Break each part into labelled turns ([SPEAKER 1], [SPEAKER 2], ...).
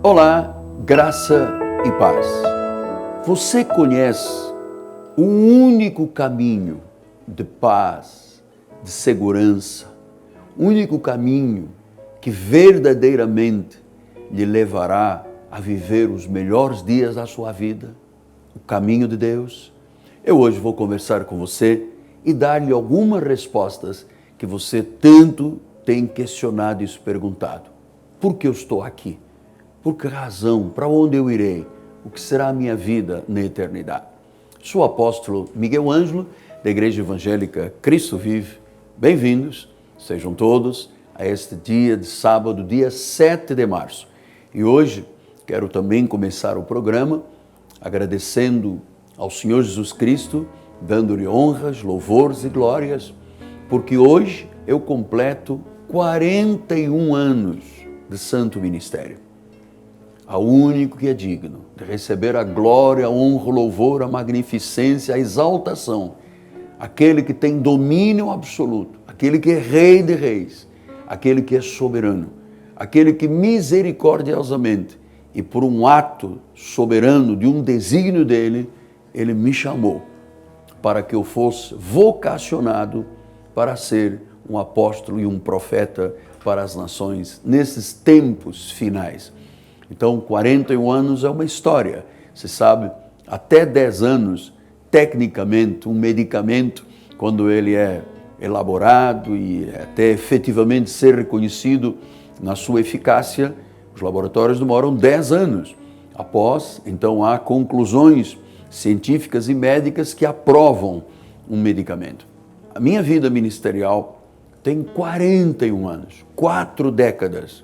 [SPEAKER 1] Olá, graça e paz. Você conhece um único caminho de paz, de segurança, único caminho que verdadeiramente lhe levará a viver os melhores dias da sua vida? O caminho de Deus? Eu hoje vou conversar com você e dar-lhe algumas respostas que você tanto tem questionado e se perguntado. Por que eu estou aqui? Por que razão? Para onde eu irei? O que será a minha vida na eternidade? Sou o apóstolo Miguel Ângelo, da Igreja Evangélica Cristo Vive. Bem-vindos, sejam todos, a este dia de sábado, dia 7 de março. E hoje quero também começar o programa agradecendo ao Senhor Jesus Cristo, dando-lhe honras, louvores e glórias, porque hoje eu completo 41 anos de santo ministério. Ao único que é digno de receber a glória, a honra, o louvor, a magnificência, a exaltação, aquele que tem domínio absoluto, aquele que é Rei de Reis, aquele que é soberano, aquele que misericordiosamente e por um ato soberano de um desígnio dele, ele me chamou para que eu fosse vocacionado para ser um apóstolo e um profeta para as nações nesses tempos finais. Então, 41 anos é uma história. Você sabe, até 10 anos, tecnicamente, um medicamento, quando ele é elaborado e até efetivamente ser reconhecido na sua eficácia, os laboratórios demoram 10 anos. Após, então, há conclusões científicas e médicas que aprovam um medicamento. A minha vida ministerial tem 41 anos, 4 décadas.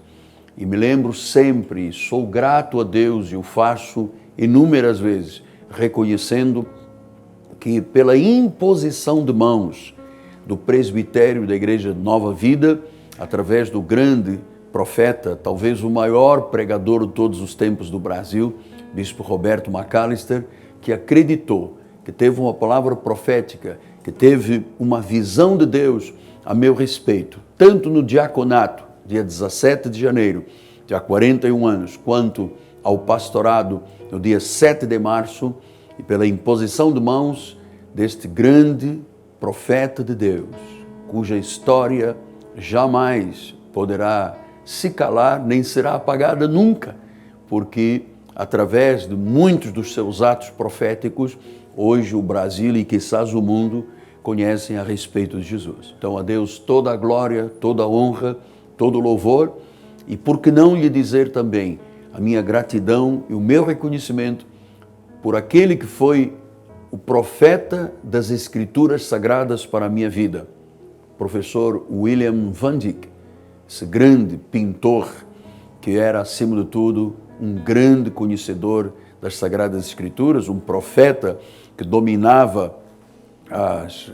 [SPEAKER 1] E me lembro sempre, sou grato a Deus e o faço inúmeras vezes, reconhecendo que pela imposição de mãos do presbitério da Igreja Nova Vida, através do grande profeta, talvez o maior pregador de todos os tempos do Brasil, Bispo Roberto Macalister, que acreditou, que teve uma palavra profética, que teve uma visão de Deus a meu respeito, tanto no diaconato, dia 17 de janeiro, de há 41 anos, quanto ao pastorado, no dia 7 de março, e pela imposição de mãos deste grande profeta de Deus, cuja história jamais poderá se calar, nem será apagada nunca, porque através de muitos dos seus atos proféticos, hoje o Brasil e quizás o mundo conhecem a respeito de Jesus. Então a Deus toda a glória, toda a honra, todo o louvor, e por que não lhe dizer também a minha gratidão e o meu reconhecimento por aquele que foi o profeta das Escrituras Sagradas para a minha vida, professor William Van Dyck, esse grande pintor que era, acima de tudo, um grande conhecedor das Sagradas Escrituras, um profeta que dominava as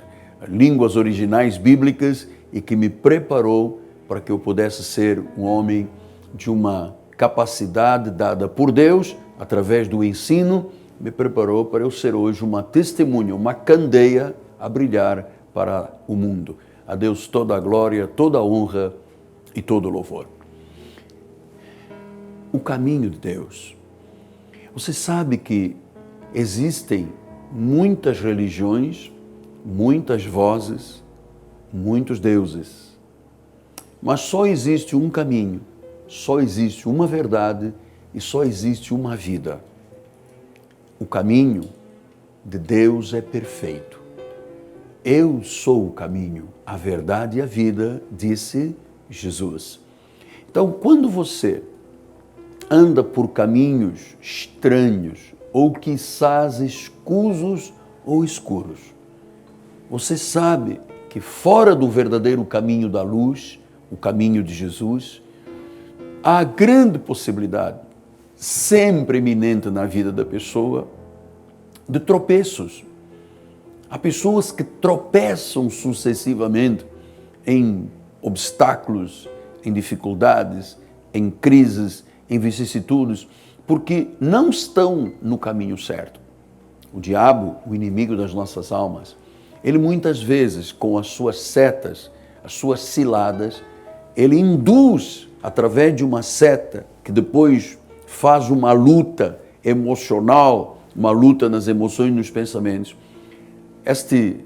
[SPEAKER 1] línguas originais bíblicas e que me preparou para que eu pudesse ser um homem de uma capacidade dada por Deus, através do ensino, me preparou para eu ser hoje uma testemunha, uma candeia a brilhar para o mundo. A Deus toda a glória, toda a honra e todo o louvor. O caminho de Deus. Você sabe que existem muitas religiões, muitas vozes, muitos deuses. Mas só existe um caminho, só existe uma verdade e só existe uma vida. O caminho de Deus é perfeito. Eu sou o caminho, a verdade e a vida, disse Jesus. Então, quando você anda por caminhos estranhos ou quizás escusos ou escuros, você sabe que fora do verdadeiro caminho da luz, o caminho de Jesus, há grande possibilidade, sempre iminente na vida da pessoa, de tropeços. Há pessoas que tropeçam sucessivamente em obstáculos, em dificuldades, em crises, em vicissitudes, porque não estão no caminho certo. O diabo, o inimigo das nossas almas, ele muitas vezes, com as suas setas, as suas ciladas, ele induz, através de uma seta que depois faz uma luta emocional, uma luta nas emoções e nos pensamentos. Este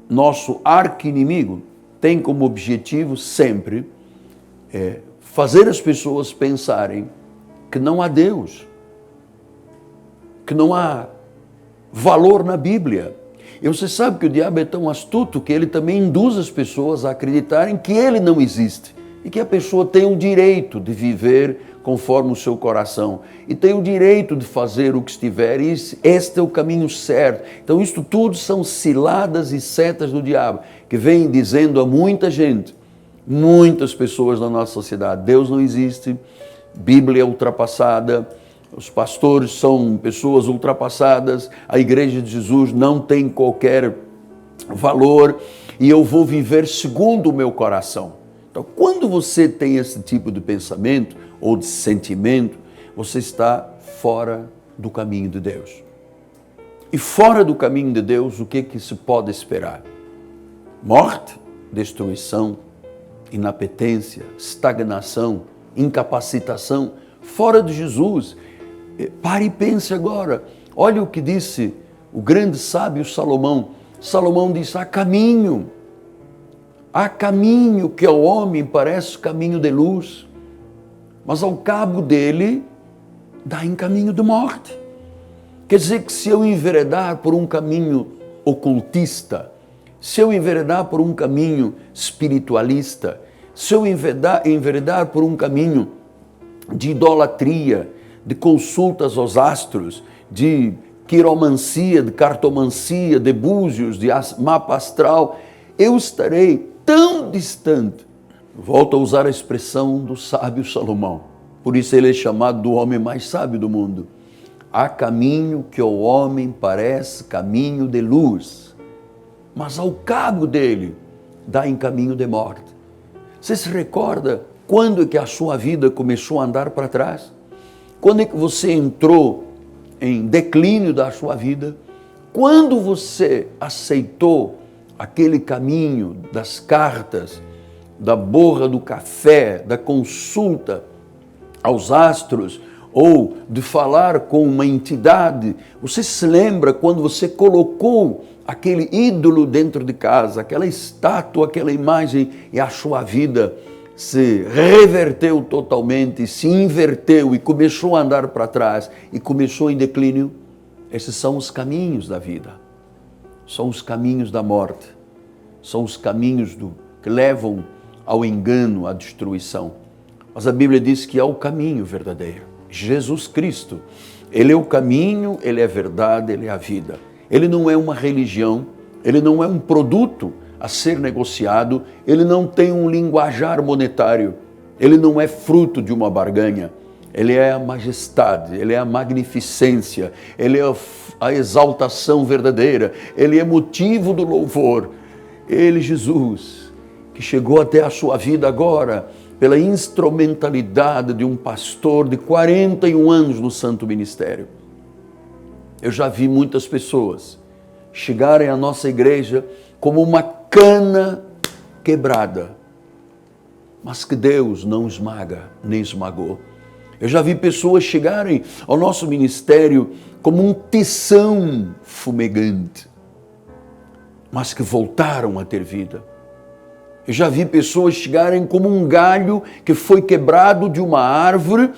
[SPEAKER 1] nosso arqui-inimigo tem como objetivo sempre fazer as pessoas pensarem que não há Deus, que não há valor na Bíblia. E você sabe que o diabo é tão astuto que ele também induz as pessoas a acreditarem que ele não existe e que a pessoa tem o direito de viver conforme o seu coração e tem o direito de fazer o que estiver, e este é o caminho certo. Então isto tudo são ciladas e setas do diabo, que vem dizendo a muita gente, muitas pessoas da nossa sociedade: Deus não existe, Bíblia é ultrapassada, os pastores são pessoas ultrapassadas, a Igreja de Jesus não tem qualquer valor e eu vou viver segundo o meu coração. Então, quando você tem esse tipo de pensamento ou de sentimento, você está fora do caminho de Deus. E fora do caminho de Deus, o que se pode esperar? Morte, destruição, inapetência, estagnação, incapacitação. Fora de Jesus. Pare e pense agora. Olha o que disse o grande sábio Salomão. Salomão disse: há caminho que ao homem parece caminho de luz, mas ao cabo dele dá em caminho de morte. Quer dizer que se eu enveredar por um caminho ocultista, se eu enveredar por um caminho espiritualista, se eu enveredar por um caminho de idolatria, de consultas aos astros, de quiromancia, de cartomancia, de búzios, de mapa astral, eu estarei tão distante. Volto a usar a expressão do sábio Salomão. Por isso ele é chamado do homem mais sábio do mundo. Há caminho que ao homem parece caminho de luz, mas ao cabo dele dá em caminho de morte. Você se recorda quando é que a sua vida começou a andar para trás? Quando é que você entrou em declínio da sua vida? Quando você aceitou aquele caminho das cartas, da borra do café, da consulta aos astros, ou de falar com uma entidade? Você se lembra quando você colocou aquele ídolo dentro de casa, aquela estátua, aquela imagem, e a sua vida se reverteu totalmente, se inverteu e começou a andar para trás e começou em declínio? Esses são os caminhos da vida, são os caminhos da morte, são os caminhos que levam ao engano, à destruição. Mas a Bíblia diz que há o caminho verdadeiro, Jesus Cristo. Ele é o caminho, Ele é a verdade, Ele é a vida. Ele não é uma religião, Ele não é um produto a ser negociado, Ele não tem um linguajar monetário, Ele não é fruto de uma barganha, Ele é a majestade, Ele é a magnificência, Ele é a exaltação verdadeira, Ele é motivo do louvor. Ele, Jesus, que chegou até a sua vida agora, pela instrumentalidade de um pastor de 41 anos no santo ministério. Eu já vi muitas pessoas chegarem à nossa igreja como uma cana quebrada, mas que Deus não esmaga, nem esmagou. Eu já vi pessoas chegarem ao nosso ministério como um tição fumegante, mas que voltaram a ter vida. Eu já vi pessoas chegarem como um galho que foi quebrado de uma árvore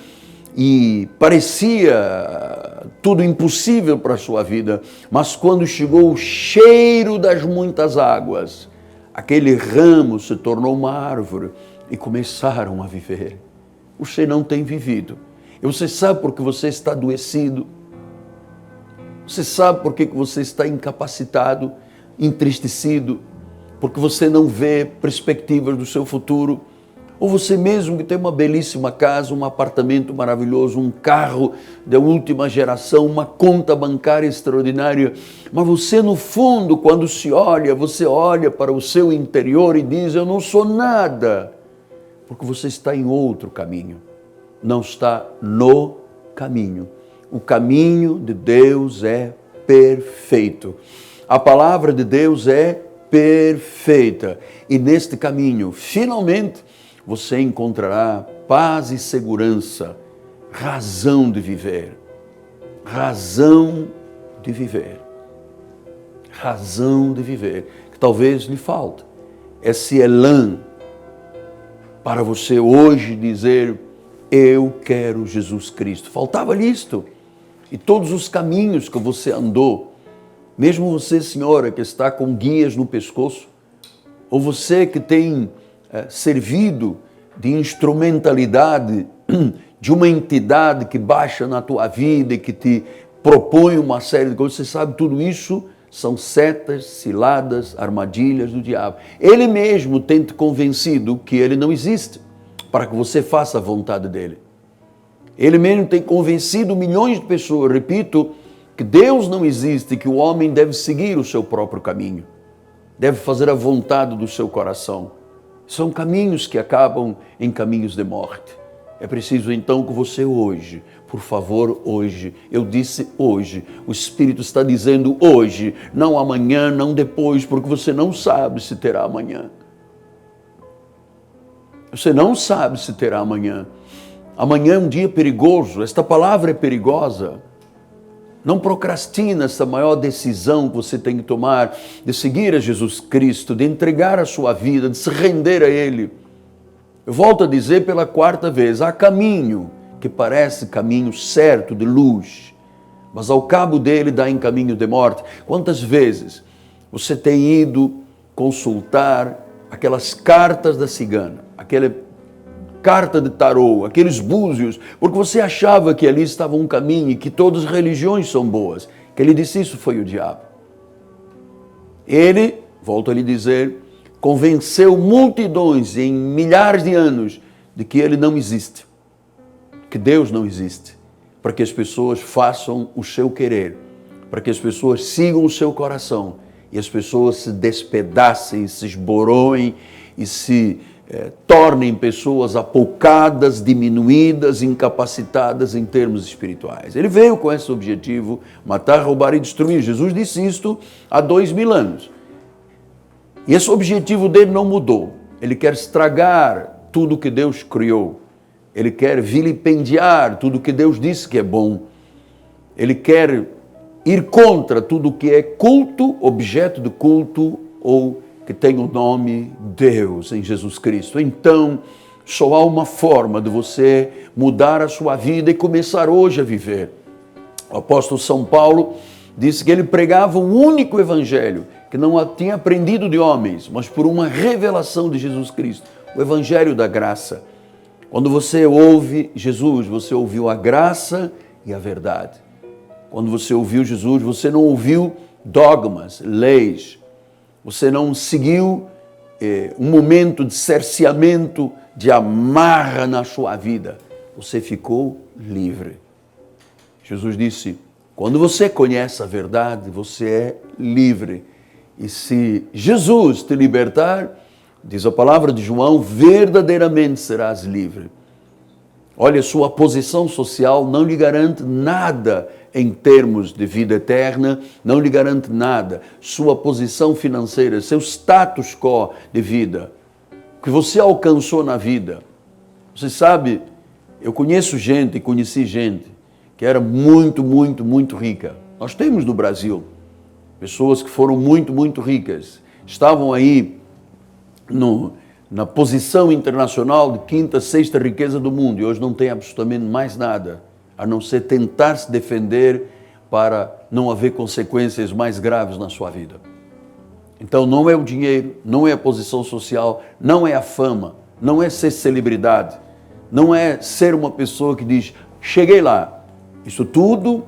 [SPEAKER 1] e parecia tudo impossível para a sua vida, mas quando chegou o cheiro das muitas águas, aquele ramo se tornou uma árvore e começaram a viver. Você não tem vivido. E você sabe por que você está adoecido? Você sabe por que você está incapacitado, entristecido? Porque você não vê perspectivas do seu futuro? Ou você mesmo que tem uma belíssima casa, um apartamento maravilhoso, um carro da última geração, uma conta bancária extraordinária, mas você no fundo, quando se olha, você olha para o seu interior e diz: eu não sou nada, porque você está em outro caminho, não está no caminho. O caminho de Deus é perfeito, a palavra de Deus é perfeita, e neste caminho, finalmente, você encontrará paz e segurança razão de viver. Razão de viver. Razão de viver. Que talvez lhe falte. Esse elan para você hoje dizer: eu quero Jesus Cristo. Faltava-lhe isto. E todos os caminhos que você andou, mesmo você, senhora, que está com guias no pescoço, ou você que tem servido de instrumentalidade de uma entidade que baixa na tua vida e que te propõe uma série de coisas, você sabe, tudo isso são setas, ciladas, armadilhas do diabo. Ele mesmo tem te convencido que ele não existe, para que você faça a vontade dele. Ele mesmo tem convencido milhões de pessoas, repito, que Deus não existe, que o homem deve seguir o seu próprio caminho, deve fazer a vontade do seu coração. São caminhos que acabam em caminhos de morte. É preciso então que você hoje, por favor, hoje, eu disse hoje, o Espírito está dizendo hoje, não amanhã, não depois, porque você não sabe se terá amanhã. Você não sabe se terá amanhã. Amanhã é um dia perigoso, esta palavra é perigosa. Não procrastina essa maior decisão que você tem que tomar de seguir a Jesus Cristo, de entregar a sua vida, de se render a Ele. Eu volto a dizer pela quarta vez, há caminho que parece caminho certo de luz, mas ao cabo dele dá em caminho de morte. Quantas vezes você tem ido consultar aquelas cartas da cigana, aquela carta de tarô, aqueles búzios, porque você achava que ali estava um caminho e que todas as religiões são boas. Quem lhe disse isso foi o diabo. Ele, volto a lhe dizer, convenceu multidões em milhares de anos de que ele não existe, que Deus não existe, para que as pessoas façam o seu querer, para que as pessoas sigam o seu coração e as pessoas se despedacem, se esboroem e se tornem pessoas apocadas, diminuídas, incapacitadas em termos espirituais. Ele veio com esse objetivo, matar, roubar e destruir. Jesus disse isto há 2000 anos. E esse objetivo dele não mudou. Ele quer estragar tudo que Deus criou. Ele quer vilipendiar tudo que Deus disse que é bom. Ele quer ir contra tudo que é culto, objeto de culto ou que tem o nome Deus em Jesus Cristo. Então, só há uma forma de você mudar a sua vida e começar hoje a viver. O apóstolo São Paulo disse que ele pregava um único evangelho, que não tinha aprendido de homens, mas por uma revelação de Jesus Cristo, o evangelho da graça. Quando você ouve Jesus, você ouviu a graça e a verdade. Quando você ouviu Jesus, você não ouviu dogmas, leis. Você não seguiu um momento de cerceamento, de amarra na sua vida. Você ficou livre. Jesus disse, quando você conhece a verdade, você é livre. E se Jesus te libertar, diz a palavra de João, verdadeiramente serás livre. Olha, sua posição social não lhe garante nada em termos de vida eterna, não lhe garante nada. Sua posição financeira, seu status quo de vida, que você alcançou na vida. Você sabe, eu conheço gente, conheci gente que era muito, muito, muito rica. Nós temos no Brasil pessoas que foram muito, muito ricas. Estavam aí na posição internacional de quinta, sexta riqueza do mundo e hoje não tem absolutamente mais nada, a não ser tentar se defender para não haver consequências mais graves na sua vida. Então não é o dinheiro, não é a posição social, não é a fama, não é ser celebridade, não é ser uma pessoa que diz, cheguei lá. Isso tudo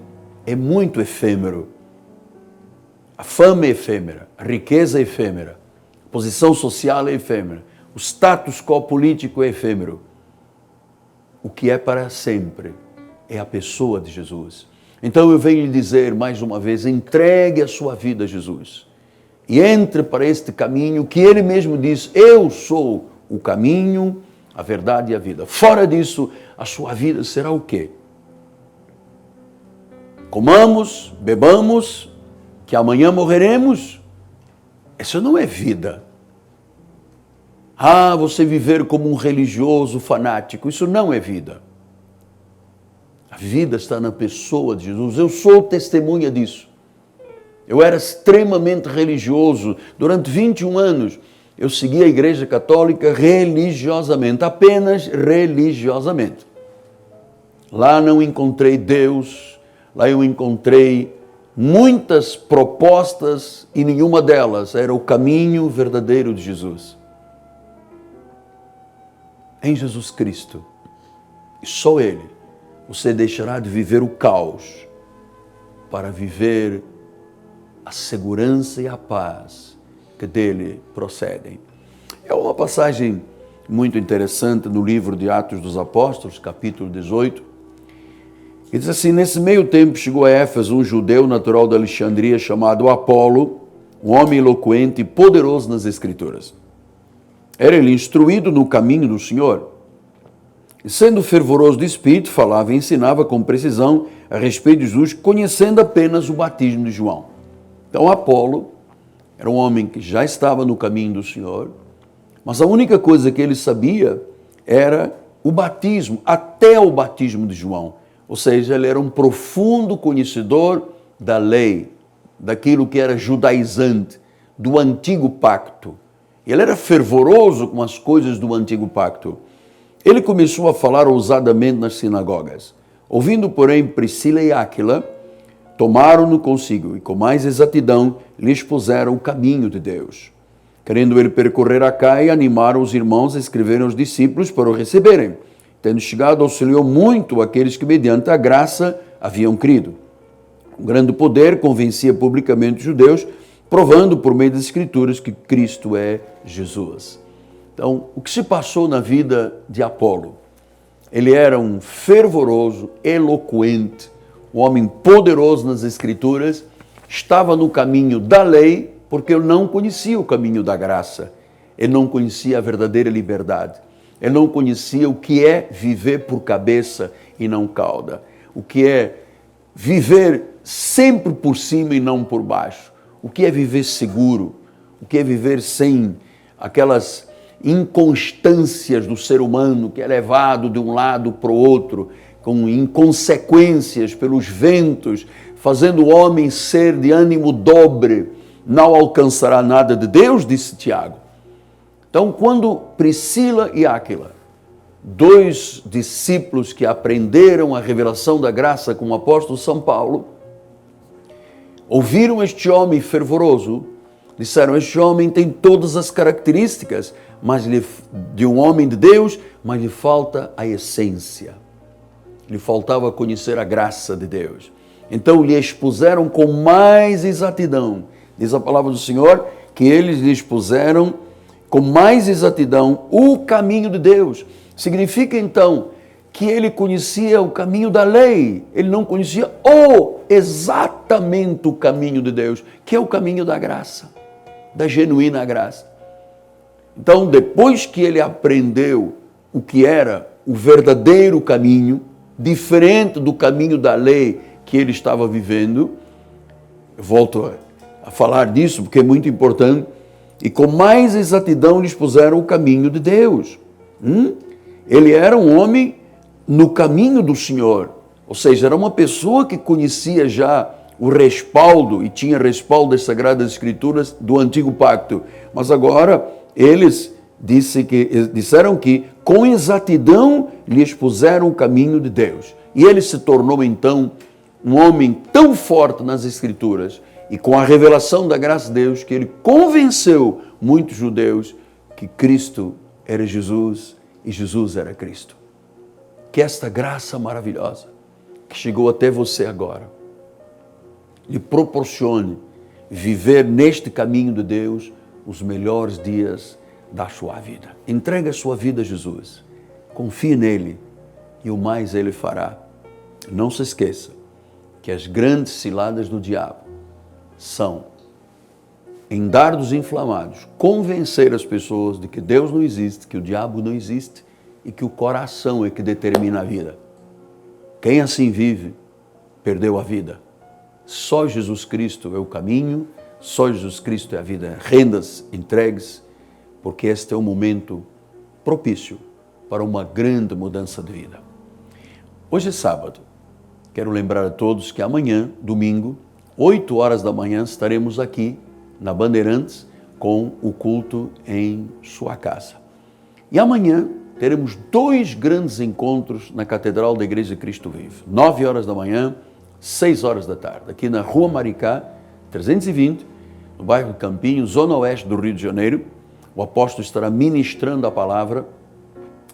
[SPEAKER 1] é muito efêmero. A fama é efêmera, a riqueza é efêmera, a posição social é efêmera, o status quo político é efêmero. O que é para sempre é a pessoa de Jesus. Então eu venho lhe dizer mais uma vez, entregue a sua vida a Jesus. E entre para este caminho que Ele mesmo diz, eu sou o caminho, a verdade e a vida. Fora disso, a sua vida será o quê? Comamos, bebamos, que amanhã morreremos? Isso não é vida. Ah, você viver como um religioso fanático, isso não é vida. vida está na pessoa de Jesus. Eu sou testemunha disso. Eu era extremamente religioso. Durante 21 anos, eu segui a Igreja Católica religiosamente, apenas religiosamente. Lá não encontrei Deus, lá eu encontrei muitas propostas e nenhuma delas era o caminho verdadeiro de Jesus. Em Jesus Cristo, e só Ele, você deixará de viver o caos para viver a segurança e a paz que dele procedem. É uma passagem muito interessante no livro de Atos dos Apóstolos, capítulo 18, que diz assim: nesse meio tempo chegou a Éfeso um judeu natural de Alexandria chamado Apolo, um homem eloquente e poderoso nas Escrituras. Era ele instruído no caminho do Senhor. E sendo fervoroso de espírito, falava e ensinava com precisão a respeito de Jesus, conhecendo apenas o batismo de João. Então Apolo era um homem que já estava no caminho do Senhor, mas a única coisa que ele sabia era o batismo, até o batismo de João. Ou seja, ele era um profundo conhecedor da lei, daquilo que era judaizante, do antigo pacto. Ele era fervoroso com as coisas do antigo pacto. Ele começou a falar ousadamente nas sinagogas. Ouvindo, porém, Priscila e Áquila, tomaram-no consigo e com mais exatidão lhe expuseram o caminho de Deus. Querendo ele percorrer a Caia, animaram os irmãos a escreverem aos discípulos para o receberem. Tendo chegado, auxiliou muito aqueles que, mediante a graça, haviam crido. Com grande poder, convencia publicamente os judeus, provando por meio das Escrituras que Cristo é Jesus. Então, o que se passou na vida de Apolo? Ele era um fervoroso, eloquente, um homem poderoso nas Escrituras, estava no caminho da lei, porque ele não conhecia o caminho da graça, ele não conhecia a verdadeira liberdade, ele não conhecia o que é viver por cabeça e não cauda, o que é viver sempre por cima e não por baixo, o que é viver seguro, o que é viver sem aquelas inconstâncias do ser humano que é levado de um lado para o outro, com inconsequências pelos ventos, fazendo o homem ser de ânimo dobre, não alcançará nada de Deus, disse Tiago. Então, quando Priscila e Áquila, dois discípulos que aprenderam a revelação da graça com o apóstolo São Paulo, ouviram este homem fervoroso, disseram: este homem tem todas as características de um homem de Deus, mas lhe falta a essência. Lhe faltava conhecer a graça de Deus. Então lhe expuseram com mais exatidão. Diz a palavra do Senhor que eles lhe expuseram com mais exatidão o caminho de Deus. Significa então que ele conhecia o caminho da lei, ele não conhecia exatamente o caminho de Deus, que é o caminho da graça, da genuína graça. Então, depois que ele aprendeu o que era o verdadeiro caminho, diferente do caminho da lei que ele estava vivendo, eu volto a falar disso porque é muito importante, e com mais exatidão lhes puseram o caminho de Deus. Ele era um homem no caminho do Senhor, ou seja, era uma pessoa que conhecia já o respaldo e tinha respaldo das Sagradas Escrituras do Antigo Pacto, mas agora eles disseram que com exatidão lhe expuseram o caminho de Deus. E ele se tornou então um homem tão forte nas Escrituras e com a revelação da graça de Deus que ele convenceu muitos judeus que Cristo era Jesus e Jesus era Cristo. Que esta graça maravilhosa que chegou até você agora lhe proporcione viver neste caminho de Deus os melhores dias da sua vida. Entregue a sua vida a Jesus. Confie nele e o mais ele fará. Não se esqueça que as grandes ciladas do diabo são, em dardos inflamados, convencer as pessoas de que Deus não existe, que o diabo não existe e que o coração é que determina a vida. Quem assim vive, perdeu a vida. Só Jesus Cristo é o caminho, só Jesus Cristo é a vida. Rendas entregues, porque este é um momento propício para uma grande mudança de vida. Hoje é sábado Quero lembrar a todos que amanhã, domingo, 8 horas da manhã, estaremos aqui na Bandeirantes com o culto em sua casa. E amanhã teremos 2 grandes encontros na Catedral da Igreja Cristo Vive. 9 horas da manhã, 6 horas da tarde, aqui na Rua Maricá, 320, no bairro Campinho, zona oeste do Rio de Janeiro. O apóstolo estará ministrando a palavra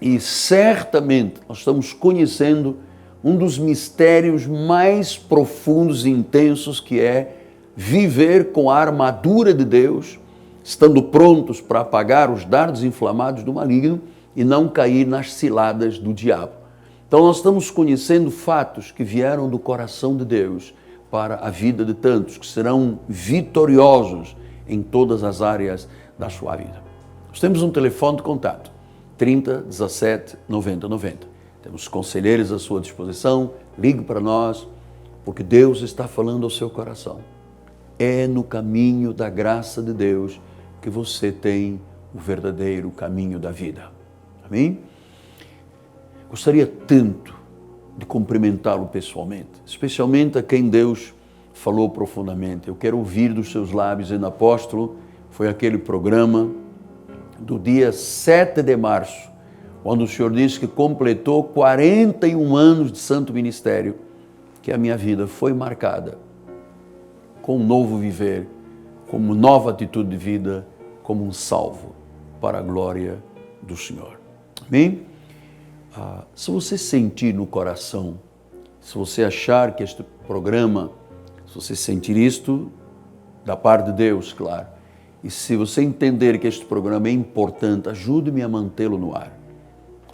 [SPEAKER 1] e certamente nós estamos conhecendo um dos mistérios mais profundos e intensos, que é viver com a armadura de Deus, estando prontos para apagar os dardos inflamados do maligno e não cair nas ciladas do diabo. Então nós estamos conhecendo fatos que vieram do coração de Deus para a vida de tantos, que serão vitoriosos em todas as áreas da sua vida. Nós temos um telefone de contato, 30 17 90 90. Temos conselheiros à sua disposição, ligue para nós, porque Deus está falando ao seu coração. É no caminho da graça de Deus que você tem o verdadeiro caminho da vida. Amém? Gostaria tanto de cumprimentá-lo pessoalmente, especialmente a quem Deus falou profundamente. Eu quero ouvir dos seus lábios, dizendo: apóstolo, foi aquele programa do dia 7 de março, quando o Senhor disse que completou 41 anos de santo ministério, que a minha vida foi marcada com um novo viver, como nova atitude de vida, como um salvo para a glória do Senhor. Amém? Se você sentir no coração, se você achar que este programa, se você sentir isto da parte de Deus, claro, e se você entender que este programa é importante, ajude-me a mantê-lo no ar.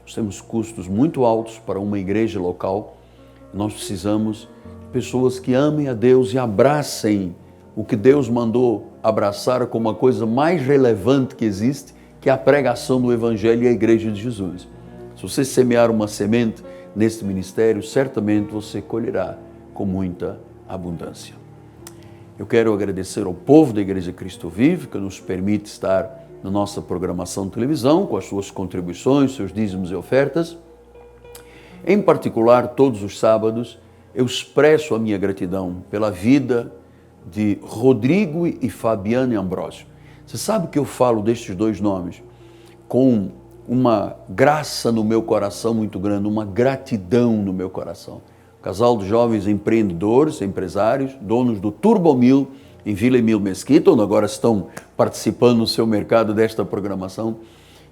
[SPEAKER 1] Nós temos custos muito altos para uma igreja local. Nós precisamos de pessoas que amem a Deus e abracem o que Deus mandou abraçar como a coisa mais relevante que existe, que é a pregação do Evangelho e a Igreja de Jesus. Se você semear uma semente neste ministério, certamente você colherá com muita abundância. Eu quero agradecer ao povo da Igreja Cristo Vive, que nos permite estar na nossa programação de televisão, com as suas contribuições, seus dízimos e ofertas. Em particular, todos os sábados, eu expresso a minha gratidão pela vida de Rodrigo e Fabiane Ambrosio. Você sabe que eu falo destes 2 nomes com uma graça no meu coração muito grande, uma gratidão no meu coração. Casal de jovens empreendedores, empresários, donos do Turbomil em Vila Emílio Mesquita, onde agora estão participando no seu mercado desta programação.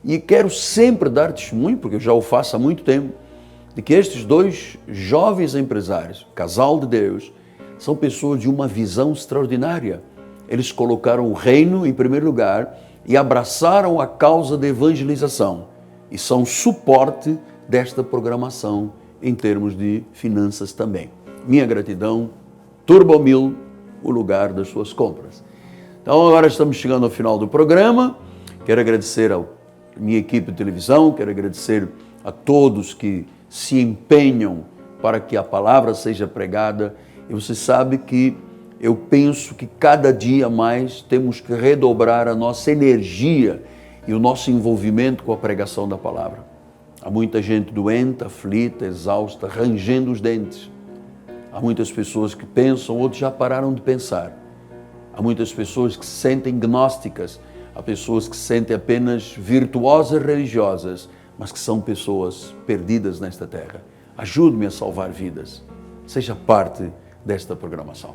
[SPEAKER 1] E quero sempre dar testemunho, porque eu já o faço há muito tempo, de que estes 2 jovens empresários, casal de Deus, são pessoas de uma visão extraordinária. Eles colocaram o reino em primeiro lugar e abraçaram a causa da evangelização e são suporte desta programação em termos de finanças também. Minha gratidão, Turbomil, o lugar das suas compras. Então agora estamos chegando ao final do programa. Quero agradecer a minha equipe de televisão, quero agradecer a todos que se empenham para que a palavra seja pregada. E você sabe que eu penso que cada dia mais temos que redobrar a nossa energia e o nosso envolvimento com a pregação da palavra. Há muita gente doente, aflita, exausta, rangendo os dentes. Há muitas pessoas que pensam, outros já pararam de pensar. Há muitas pessoas que se sentem gnósticas, há pessoas que se sentem apenas virtuosas religiosas, mas que são pessoas perdidas nesta terra. Ajude-me a salvar vidas. Seja parte desta programação.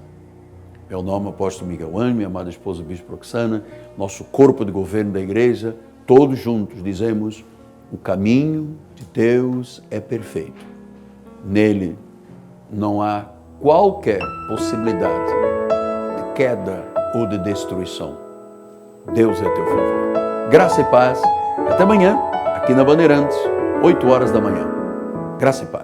[SPEAKER 1] Meu nome é apóstolo Miguel Anjo, minha amada esposa Bispo Roxana, nosso corpo de governo da igreja, todos juntos dizemos: o caminho de Deus é perfeito. Nele não há qualquer possibilidade de queda ou de destruição. Deus é a teu favor. Graça e paz. Até amanhã, aqui na Bandeirantes, 8 horas da manhã. Graça e paz.